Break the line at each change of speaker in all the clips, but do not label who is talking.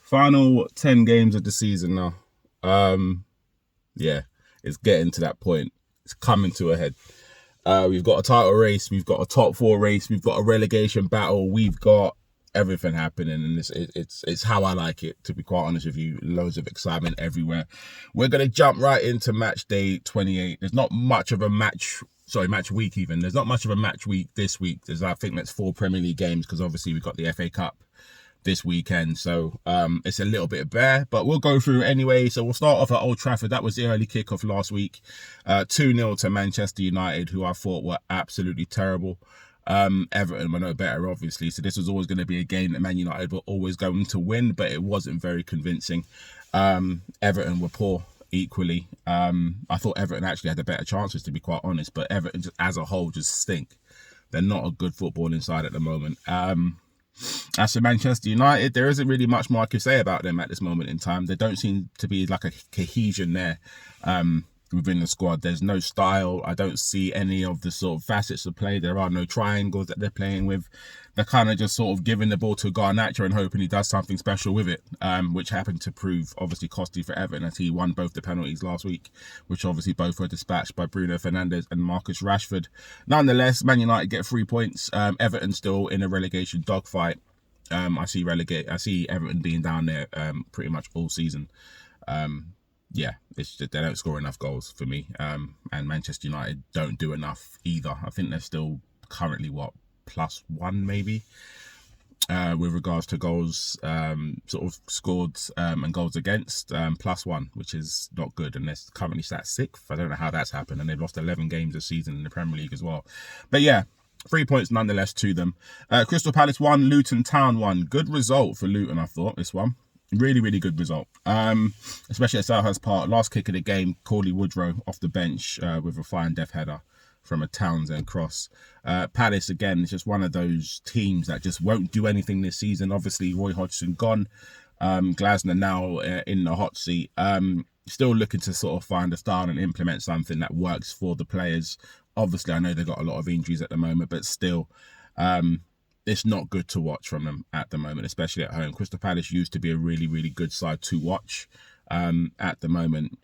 Final 10 games of the season now. Yeah, it's getting to that point. It's coming to a head. We've got a title race, we've got a top four race, we've got a relegation battle, we've got everything happening, and it's how I like it, to be quite honest with you. Loads of excitement everywhere. We're gonna jump right into match day 28. There's not much of a match week even. There's not much of a match week this week. I think that's 4 Premier League games, because obviously we've got the FA Cup this weekend, so it's a little bit bare, but we'll go through anyway. So we'll start off at Old Trafford. That was the early kickoff last week, 2-0 to Manchester United, who I thought were absolutely terrible. Everton were no better, obviously, so this was always going to be a game that Man United were always going to win, but it wasn't very convincing. Everton were poor equally. I thought Everton actually had the better chances, to be quite honest, but Everton just, as a whole, just stink. They're not a good footballing side at the moment. As for Manchester United, there isn't really much more I could say about them at this moment in time. There don't seem to be like a cohesion there within the squad. There's no style. I don't see any of the sort of facets of play. There are no triangles that they're playing with. They're kind of just sort of giving the ball to Garnacho and hoping he does something special with it, which happened to prove obviously costly for Everton, as he won both the penalties last week, which obviously both were dispatched by Bruno Fernandes and Marcus Rashford. Nonetheless, Man United get 3 points. Everton still in a relegation dogfight. I see Everton being down there pretty much all season. Yeah, it's just, they don't score enough goals for me. And Manchester United don't do enough either. I think they're still currently +1 maybe with regards to goals sort of scored and goals against, +1, which is not good, and they're currently sat 6th. I don't know how that's happened, and they've lost 11 games this season in the Premier League as well. But yeah, 3 points nonetheless to them. Crystal Palace 1, Luton Town 1. Good result for Luton, I thought, this one. Really, really good result. Especially at Selhurst Park. Last kick of the game, Cauley Woodrow off the bench with a fine def header from a Townsend cross. Palace, again, is just one of those teams that just won't do anything this season. Obviously, Roy Hodgson gone. Glasner now in the hot seat. Still looking to sort of find a style and implement something that works for the players. Obviously, I know they've got a lot of injuries at the moment, but still, it's not good to watch from them at the moment, especially at home. Crystal Palace used to be a really, really good side to watch. At the moment,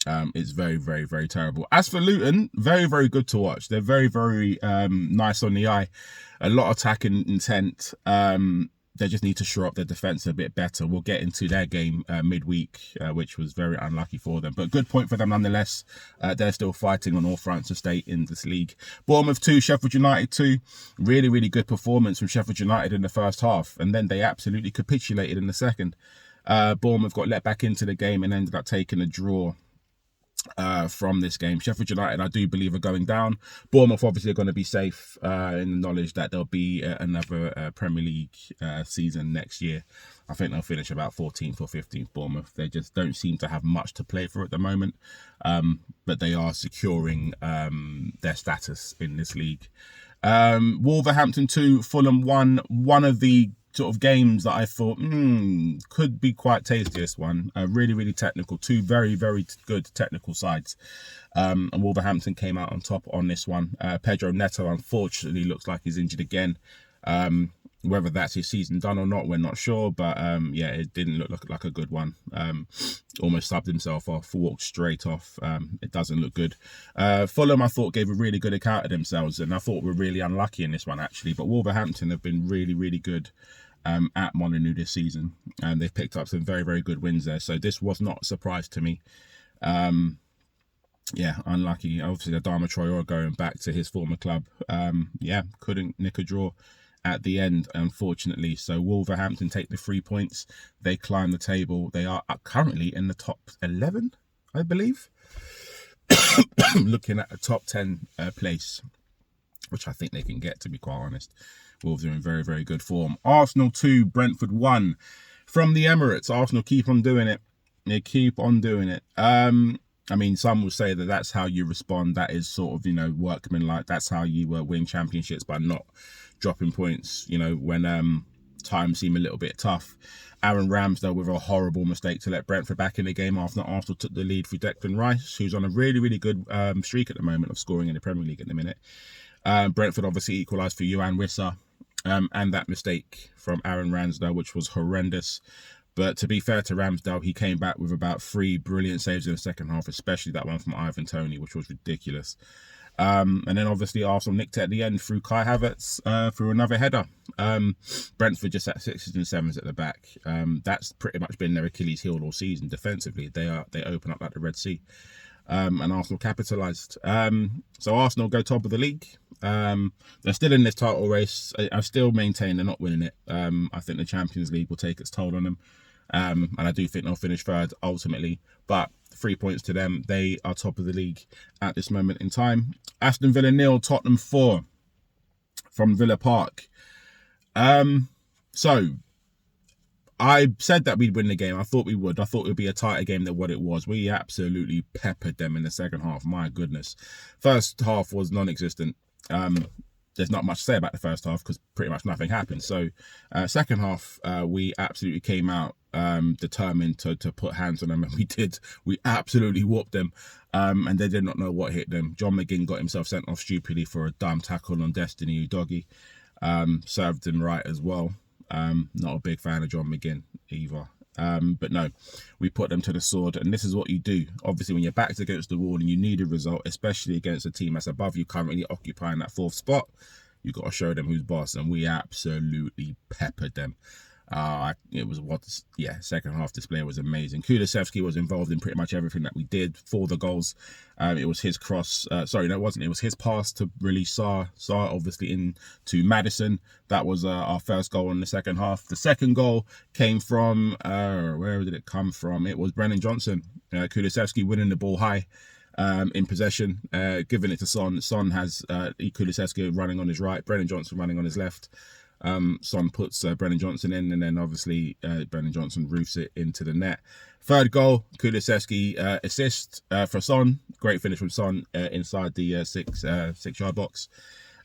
it's very, very, very terrible. As for Luton, very, very good to watch. They're very, very nice on the eye. A lot of attacking intent. They just need to shore up their defence a bit better. We'll get into their game midweek, which was very unlucky for them. But good point for them nonetheless. They're still fighting on all fronts to stay in this league. Bournemouth 2, Sheffield United 2. Really, really good performance from Sheffield United in the first half. And then they absolutely capitulated in the second. Bournemouth got let back into the game and ended up taking a draw from this game. Sheffield United, I do believe, are going down. Bournemouth obviously are going to be safe in the knowledge that there'll be another Premier League season next year. I think they'll finish about 14th or 15th. Bournemouth, they just don't seem to have much to play for at the moment, but they are securing their status in this league. Wolverhampton 2, Fulham 1. One of the sort of games that I thought could be quite tasty. This one, really, really technical. 2 very, very good technical sides. And Wolverhampton came out on top on this one. Pedro Neto, unfortunately, looks like he's injured again. Whether that's his season done or not, we're not sure. But yeah, it didn't look like a good one. Almost subbed himself off, walked straight off. It doesn't look good. Fulham, I thought, gave a really good account of themselves, and I thought were really unlucky in this one, actually. But Wolverhampton have been really, really good at Molineux this season, and they've picked up some very, very good wins there. So this was not a surprise to me. Yeah, unlucky. Obviously, Adama Traore going back to his former club. Yeah, couldn't nick a draw at the end, unfortunately. So Wolverhampton take the 3 points. They climb the table. They are currently in the top 11, I believe. Looking at a top 10 place, which I think they can get, to be quite honest. Wolves are in very, very good form. Arsenal 2, Brentford 1. From the Emirates, Arsenal keep on doing it. They keep on doing it. I mean, some will say that that's how you respond. That is sort of, workmanlike. That's how you win championships, by not dropping points, when times seem a little bit tough. Aaron Ramsdale with a horrible mistake to let Brentford back in the game after Arsenal took the lead through Declan Rice, who's on a really, really good streak at the moment of scoring in the Premier League at the minute. Brentford obviously equalised for Yohan Wissa, and that mistake from Aaron Ramsdale, which was horrendous. But to be fair to Ramsdale, he came back with about 3 brilliant saves in the second half, especially that one from Ivan Toney, which was ridiculous. And then obviously Arsenal nicked it at the end through Kai Havertz through another header. Brentford just at 6s and 7s at the back. That's pretty much been their Achilles heel all season defensively. They open up like the Red Sea. And Arsenal capitalised. So Arsenal go top of the league. They're still in this title race. I still maintain they're not winning it. I think the Champions League will take its toll on them. And I do think they'll finish third ultimately. But 3 points to them. They are top of the league at this moment in time. Aston Villa 0, Tottenham 4 from Villa Park. So I said that we'd win the game. I thought we would. I thought it would be a tighter game than what it was. We absolutely peppered them in the second half. My goodness. First half was non-existent. There's not much to say about the first half because pretty much nothing happened. So second half, we absolutely came out determined to put hands on them, and we did. We absolutely whooped them, and they did not know what hit them. John McGinn got himself sent off stupidly for a dumb tackle on Destiny Udogie. Served him right as well. Not a big fan of John McGinn either. But no, we put them to the sword, and this is what you do. Obviously, when your back's against the wall and you need a result, especially against a team that's above you, currently occupying that 4th spot, you got to show them who's boss, and we absolutely peppered them. It was second half display was amazing. Kulusevski was involved in pretty much everything that we did for the goals. It was his cross. Sorry, no, it wasn't. It was his pass to release Sarr obviously into Maddison. That was our first goal in the second half. The second goal came from, where did it come from? It was Brennan Johnson. Kulusevski winning the ball high. In possession, giving it to Son. Son has Kulusevski running on his right, Brennan Johnson running on his left. Son puts Brennan Johnson in, and then obviously Brennan Johnson roofs it into the net. Third goal, Kulusevski assist for Son. Great finish from Son inside the 6-yard box.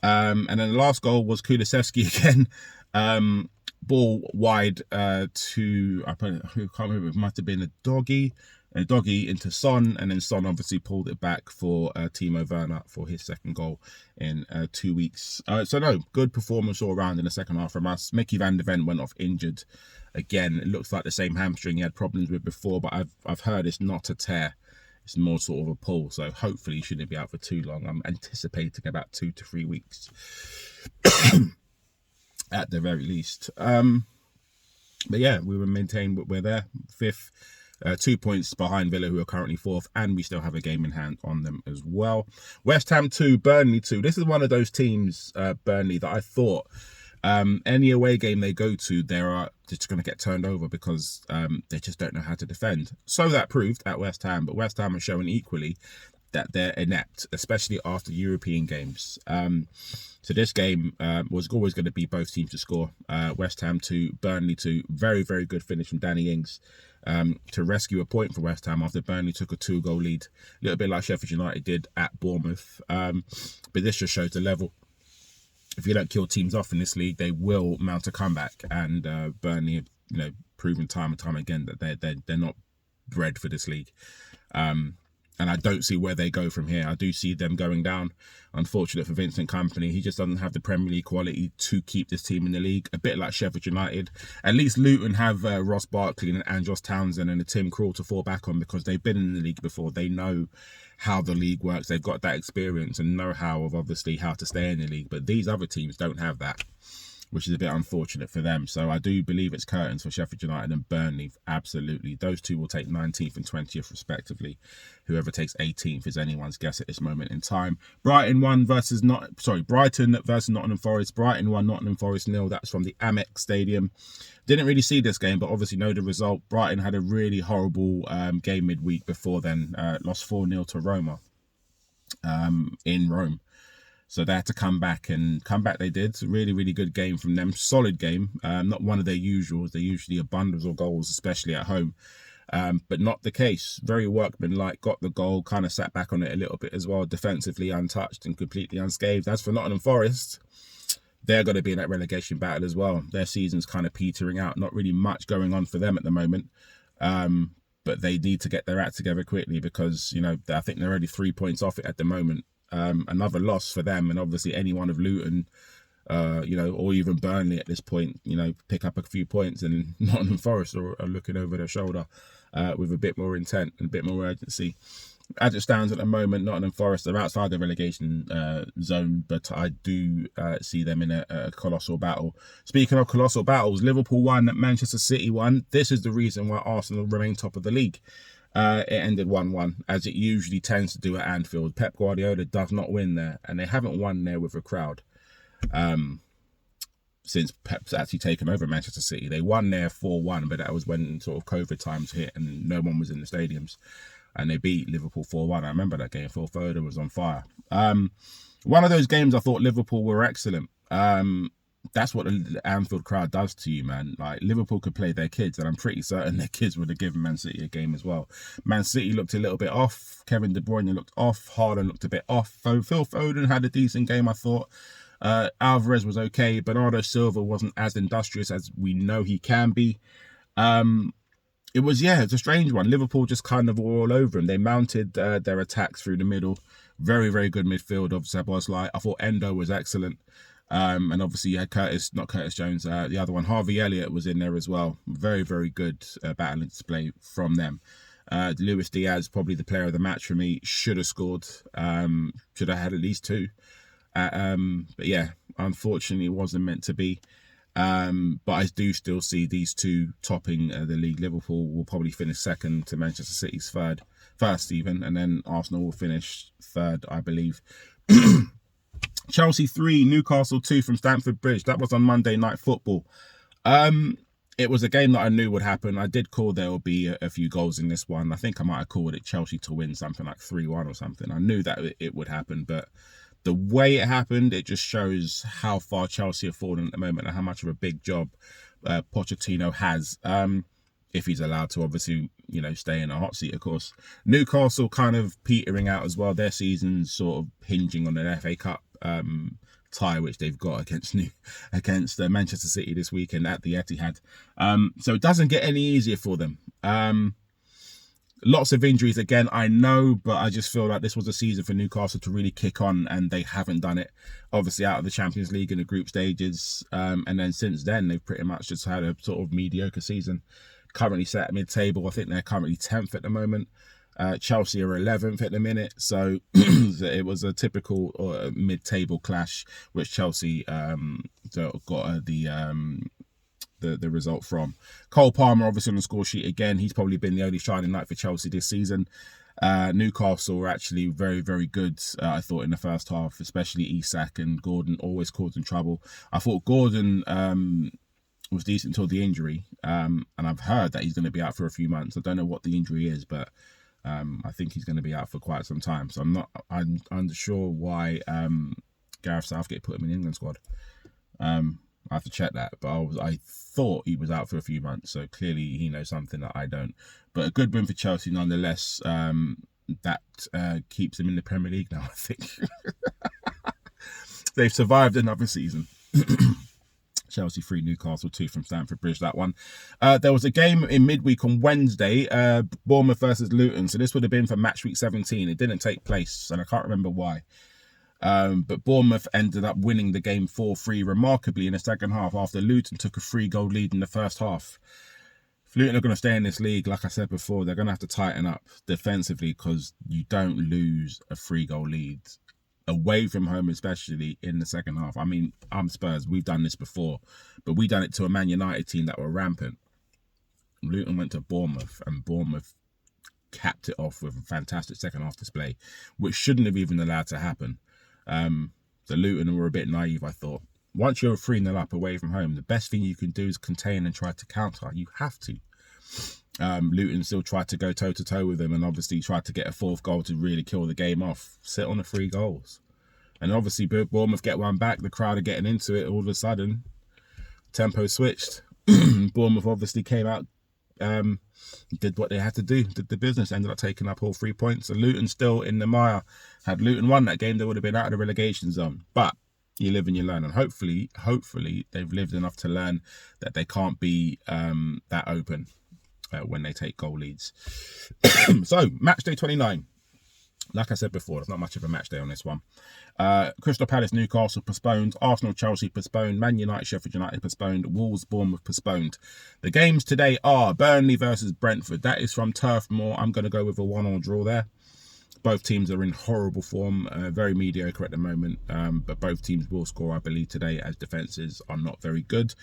And then the last goal was Kulusevski again. Ball wide to, I can't remember, it might have been a doggy into Son, and then Son obviously pulled it back for Timo Werner for his second goal in 2 weeks. So no, good performance all around in the second half from us. Mickey van der Ven went off injured again. It looks like the same hamstring he had problems with before, but I've heard it's not a tear. It's more sort of a pull, so hopefully he shouldn't be out for too long. I'm anticipating about 2 to 3 weeks at the very least. But yeah, we will maintain what we're there, 5th. 2 points behind Villa, who are currently 4th, and we still have a game in hand on them as well. West Ham 2, Burnley 2. This is one of those teams, Burnley, that I thought any away game they go to, they're just going to get turned over because they just don't know how to defend. So that proved at West Ham, but West Ham are showing equally that they're inept, especially after European games. So this game was always going to be both teams to score. West Ham 2, Burnley 2. Very, very good finish from Danny Ings to rescue a point for West Ham after Burnley took a 2-goal lead. A little bit like Sheffield United did at Bournemouth. But this just shows the level. If you don't kill teams off in this league, they will mount a comeback. And Burnley have proven time and time again that they're not bred for this league. And I don't see where they go from here. I do see them going down. Unfortunate for Vincent Kompany. He just doesn't have the Premier League quality to keep this team in the league. A bit like Sheffield United. At least Luton have Ross Barkley and Andros Townsend and a Tim Krul to fall back on because they've been in the league before. They know how the league works. They've got that experience and know-how of obviously how to stay in the league. But these other teams don't have that, which is a bit unfortunate for them. So I do believe it's curtains for Sheffield United and Burnley. Absolutely. Those two will take 19th and 20th respectively. Whoever takes 18th is anyone's guess at this moment in time. Brighton versus Nottingham Forest. Brighton 1, Nottingham Forest 0. That's from the Amex Stadium. Didn't really see this game, but obviously know the result. Brighton had a really horrible game midweek before then. Lost 4-0 to Roma in Rome. So they had to come back, and come back they did. Really, really good game from them. Solid game. Not one of their usuals. They're usually a bundles of goals, especially at home. But not the case. Very workmanlike. Got the goal. Kind of sat back on it a little bit as well. Defensively untouched and completely unscathed. As for Nottingham Forest, they're going to be in that relegation battle as well. Their season's kind of petering out. Not really much going on for them at the moment. But they need to get their act together quickly because, I think they're already 3 points off it at the moment. Another loss for them, and obviously any one of Luton or even Burnley at this point, pick up a few points, and Nottingham Forest are looking over their shoulder with a bit more intent and a bit more urgency. As it stands at the moment, Nottingham Forest are outside the relegation zone, but I do see them in a colossal battle. Speaking of colossal battles, Liverpool won, Manchester City won. This is the reason why Arsenal remain top of the league. It ended 1-1, as it usually tends to do at Anfield. Pep Guardiola does not win there, and they haven't won there with a crowd since Pep's actually taken over Manchester City. They won there 4-1, but that was when sort of COVID times hit and no one was in the stadiums. And they beat Liverpool 4-1. I remember that game. Phil Foden was on fire. One of those games I thought Liverpool were excellent. That's what the Anfield crowd does to you, man. Like, Liverpool could play their kids, and I'm pretty certain their kids would have given Man City a game as well. Man City looked a little bit off. Kevin De Bruyne looked off. Haaland looked a bit off. Phil Foden had a decent game, I thought. Alvarez was okay. Bernardo Silva wasn't as industrious as we know he can be. It was a strange one. Liverpool just kind of were all over him. They mounted their attacks through the middle. Very, very good midfield of Szoboszlai. I thought Endo was excellent. And obviously you had not Curtis Jones, the other one, Harvey Elliott was in there as well. Very, very good battling display from them. Luis Diaz, probably the player of the match for me, should have scored. Should have had at least two. But yeah, unfortunately it wasn't meant to be. But I do still see these two topping the league. Liverpool will probably finish second to Manchester City's first even, and then Arsenal will finish third, I believe. Chelsea 3, Newcastle 2 from Stamford Bridge. That was on Monday Night Football. It was a game that I knew would happen. I did call there would be a few goals in this one. I think I might have called it Chelsea to win, something like 3-1 or something. I knew that it would happen, but the way it happened, it just shows how far Chelsea are falling at the moment and how much of a big job Pochettino has, if he's allowed to, obviously, stay in a hot seat, of course. Newcastle kind of petering out as well. Their season's sort of hinging on an FA Cup tie, which they've got against Manchester City this weekend at the Etihad. So it doesn't get any easier for them. Lots of injuries again, I know, but I just feel like this was a season for Newcastle to really kick on, and they haven't done it. Obviously out of the Champions League in the group stages, and then since then they've pretty much just had a sort of mediocre season. Currently set at mid-table. I think they're currently 10th at the moment. Chelsea are 11th at the minute, so it was a typical mid-table clash, which Chelsea got the result from. Cole Palmer obviously on the score sheet again. He's probably been the only shining light for Chelsea this season. Newcastle were actually very, very good, I thought, in the first half, especially Isak and Gordon always causing trouble. I thought Gordon was decent until the injury, and I've heard that he's going to be out for a few months. I don't know what the injury is, but I think he's going to be out for quite some time. So I'm unsure why Gareth Southgate put him in the England squad. I have to check that, but I thought he was out for a few months, so clearly he knows something that I don't. But a good win for Chelsea nonetheless. That keeps them in the Premier League now, I think. They've survived another season. Chelsea 3, Newcastle 2 from Stamford Bridge, that one. There was a game in midweek on Wednesday, Bournemouth versus Luton. So this would have been for Matchweek 17. It didn't take place, and I can't remember why. But Bournemouth ended up winning the game 4-3 remarkably in the second half after Luton took a 3-goal lead in the first half. If Luton are going to stay in this league, like I said before, they're going to have to tighten up defensively, because you don't lose a 3-goal lead away from home, especially in the second half. I mean, I'm Spurs. We've done this before, but we done it to a Man United team that were rampant. Luton went to Bournemouth, and Bournemouth capped it off with a fantastic second half display, which shouldn't have even allowed to happen. So Luton were a bit naive, I thought. Once you're 3-0 up away from home, the best thing you can do is contain and try to counter. You have to. Luton still tried to go toe-to-toe with them, and obviously tried to get a fourth goal to really kill the game off. Sit on the 3 goals. And obviously Bournemouth get one back. The crowd are getting into it all of a sudden. Tempo switched. Bournemouth obviously came out, did what they had to do, did the business, ended up taking up all 3 points. And Luton still in the mire. Had Luton won that game, they would have been out of the relegation zone. But you live and you learn, and hopefully they've lived enough to learn that they can't be that open when they take goal leads. So, match day 29. Like I said before, there's not much of a match day on this one. Crystal Palace, Newcastle postponed. Arsenal, Chelsea postponed. Man United, Sheffield United postponed. Wolves, Bournemouth postponed. The games today are Burnley versus Brentford. That is from Turf Moor. I'm going to go with a 1-1 draw there. Both teams are in horrible form, very mediocre at the moment, but both teams will score, I believe, today, as defences are not very good.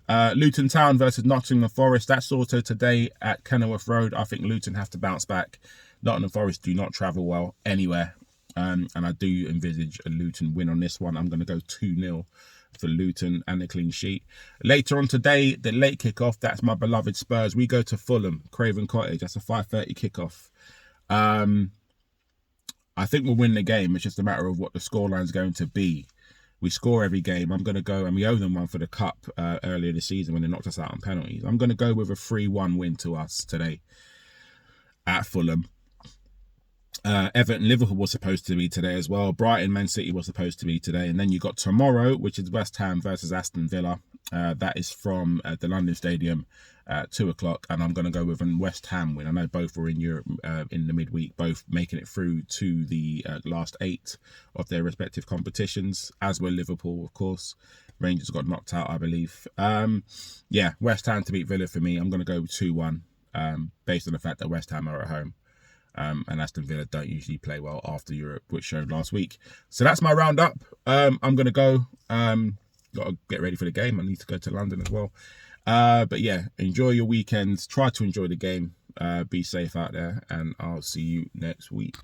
Luton Town versus Nottingham Forest. That's also today at Kenilworth Road. I think Luton have to bounce back. Nottingham Forest do not travel well anywhere, and I do envisage a Luton win on this one. I'm going to go 2-0 for Luton and a clean sheet. Later on today, the late kickoff, that's my beloved Spurs. We go to Fulham, Craven Cottage. That's a 5:30 kickoff. I think we'll win the game. It's just a matter of what the scoreline is going to be. We score every game. I'm going to go, and we owe them one for the cup earlier this season when they knocked us out on penalties. I'm going to go with a 3-1 win to us today at Fulham. Everton, Liverpool was supposed to be today as well. Brighton, Man City was supposed to be today. And then you got tomorrow, which is West Ham versus Aston Villa. That is from the London Stadium at 2 o'clock. And I'm going to go with a West Ham win. I know both were in Europe in the midweek, both making it through to the last 8 of their respective competitions, as were Liverpool, of course. Rangers got knocked out, I believe. Yeah, West Ham to beat Villa for me. I'm going to go 2-1 based on the fact that West Ham are at home. And Aston Villa don't usually play well after Europe, which showed last week. So that's my roundup. I'm going to go. Got to get ready for the game. I need to go to London as well. But yeah, enjoy your weekends. Try to enjoy the game. Be safe out there. And I'll see you next week.